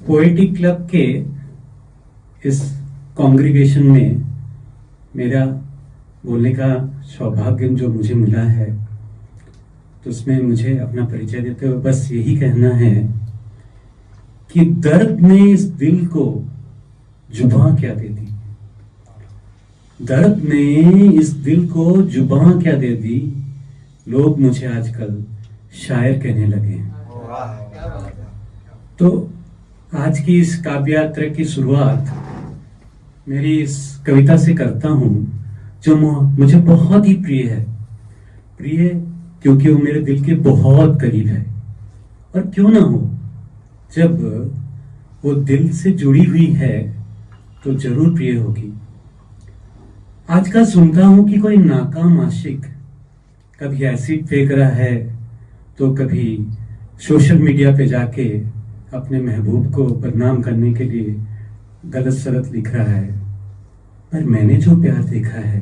Poetic club के इस congregation में मेरा बोलने का सौभाग्य जो मुझे मिला है, तो उसमें मुझे अपना परिचय देते हुए बस यही कहना है कि दर्द ने इस दिल को जुबां क्या दे दी। दर्द ने इस दिल को जुबां क्या दे दी। लोग मुझे आजकल शायर कहने लगे हैं। तो आज की इस काव्य यात्रा की शुरुआत मेरी इस कविता से करता हूं, जो मुझे बहुत ही प्रिय है। प्रिय क्योंकि वो मेरे दिल के बहुत करीब है, और क्यों ना हो, जब वो दिल से जुड़ी हुई है तो जरूर प्रिय होगी। आजकल सुनता हूं कि कोई नाकाम आशिक कभी एसिड फेंक रहा है, तो कभी सोशल मीडिया पे जाके अपने महबूब को बदनाम करने के लिए गलत सलत लिख रहा है। पर मैंने जो प्यार देखा है,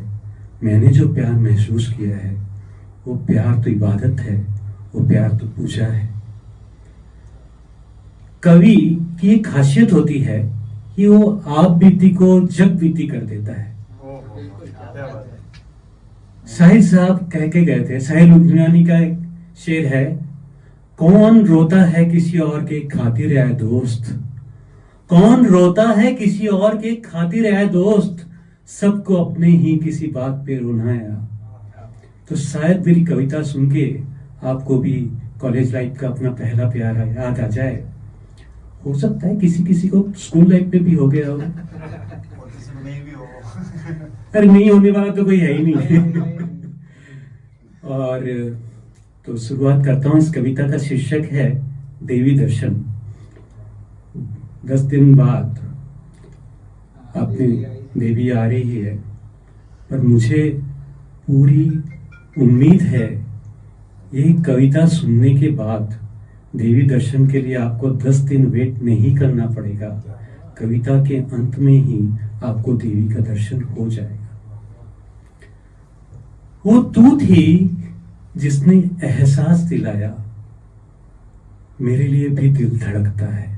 मैंने जो प्यार महसूस किया है, वो प्यार तो इबादत है, वो प्यार तो पूजा है। कवि की एक खासियत होती है कि वो आप बीती को जग बीती कर देता है। साहिल साहब कह के गए थे, साहिल लुधियानी का एक शेर है, कौन रोता है किसी और के खातिर है दोस्त, कौन रोता है किसी और के खातिर है दोस्त, सबको अपने ही किसी बात पे रोना है। तो शायद मेरी कविता सुन के आपको भी कॉलेज लाइफ का अपना पहला प्यार याद आ जाए। हो सकता है किसी किसी को स्कूल लाइफ में भी हो गया हो, अरे नहीं होने वाला तो कोई है ही नहीं। और तो शुरुआत करता हूं। इस कविता का शीर्षक है देवी दर्शन। 10 दिन बाद अपनी देवी आ रही है, पर मुझे पूरी उम्मीद है ये कविता सुनने के बाद देवी दर्शन के लिए आपको 10 दिन वेट नहीं करना पड़ेगा। कविता के अंत में ही आपको देवी का दर्शन हो जाएगा। वो तू थी जिसने एहसास दिलाया, मेरे लिए भी दिल धड़कता है।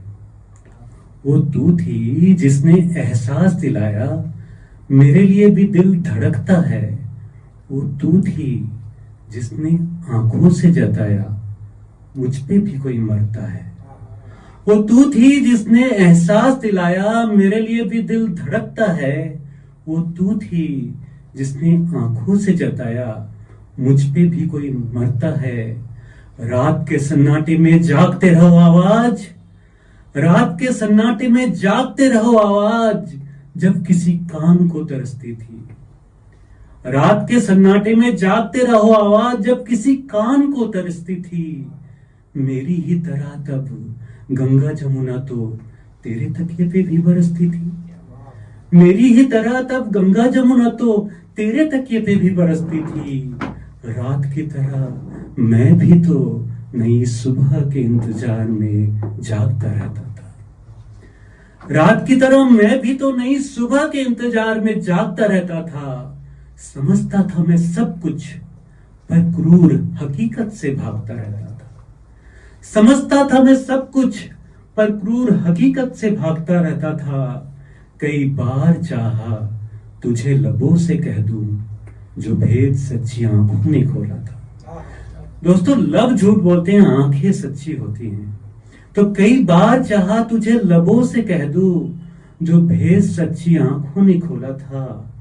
वो तू थी जिसने एहसास दिलाया, मेरे लिए भी दिल धड़कता है। वो तू थी जिसने आंखों से जताया, मुझ पे भी कोई मरता है। वो तू थी जिसने एहसास दिलाया, मेरे लिए भी दिल धड़कता है। वो तू थी जिसने आंखों से जताया, मुझ पे भी कोई मरता है। रात के सन्नाटे में जागते रहो आवाज, रात के सन्नाटे में जागते रहो आवाज, जब किसी कान को तरसती थी। रात के सन्नाटे में जागते रहो आवाज, जब किसी कान को तरसती थी। मेरी ही तरह तब गंगा जमुना तो तेरे तकिए पे भी बरसती थी। मेरी ही तरह तब गंगा जमुना तो तेरे तकिए पे भी बरसती थी। रात की तरह मैं भी तो नई सुबह के इंतजार में जागता रहता था। रात की तरह मैं भी तो नई सुबह के इंतजार में जागता रहता था। समझता था मैं सब कुछ, पर क्रूर हकीकत से भागता रहता था। समझता था मैं सब कुछ, पर क्रूर हकीकत से भागता रहता था। कई बार चाहा तुझे लबों से कह दूं, जो भेद सच्ची आंखों ने खोला था। दोस्तों, लब झूठ बोलते हैं, आंखें सच्ची होती हैं। तो कई बार चाहा तुझे लबों से कह दूं, जो भेद सच्ची आंखों ने खोला था,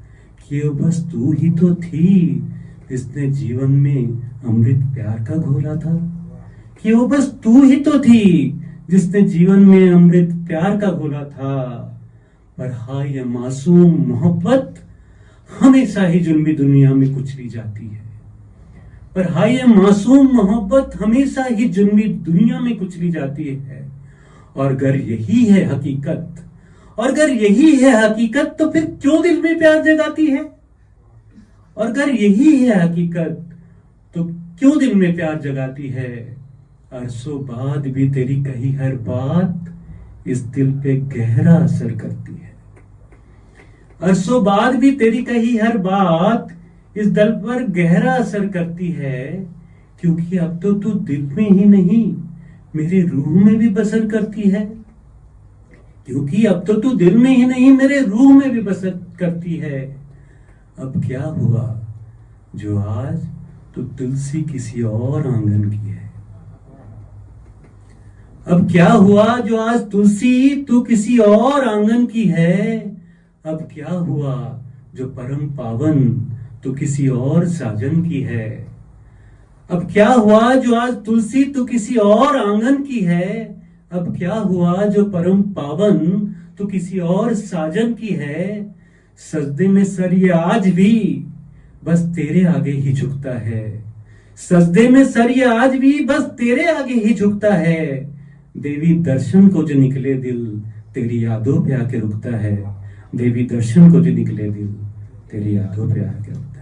कि वो बस तू ही तो थी जिसने जीवन में अमृत प्यार का घोला था। कि वो बस तू ही तो थी जिसने जीवन में अमृत प्यार का घोला था। पर हाँ, ये मासूम मोहब्बत हमेशा ही जुल्मी दुनिया में कुचली जाती है। पर हाँ, ये मासूम मोहब्बत हमेशा ही जुल्मी दुनिया में कुचली जाती है। और अगर यही है हकीकत, और अगर यही है हकीकत, तो फिर क्यों दिल में प्यार जगाती है? और अगर यही है हकीकत, तो क्यों दिल में प्यार जगाती है? अरसों बाद भी तेरी कही हर बात इस दिल पे गहरा असर करती है। अरसों बाद भी तेरी कही हर बात इस दिल पर गहरा असर करती है। क्योंकि अब तो तू दिल में ही नहीं, मेरे रूह में भी बसर करती है। क्योंकि अब तो तू दिल में ही नहीं मेरे रूह में भी बस करती है। अब क्या हुआ जो आज तू तुलसी किसी और आंगन की है। अब क्या हुआ जो आज तुलसी तू किसी और आंगन की है। अब क्या हुआ जो परम पावन तू किसी और साजन की है। अब क्या हुआ जो आज तुलसी तू किसी और आंगन की है। अब क्या हुआ जो परम पावन तू किसी और साजन की है। सजदे में सर ये आज भी बस तेरे आगे ही झुकता है। सजदे में सर ये आज भी बस तेरे आगे ही झुकता है। देवी दर्शन को जो निकले दिल तेरी यादों पे आके रुकता है। देवी दर्शन को जो निकले दिल तेरी यादों पे आके रुकता है।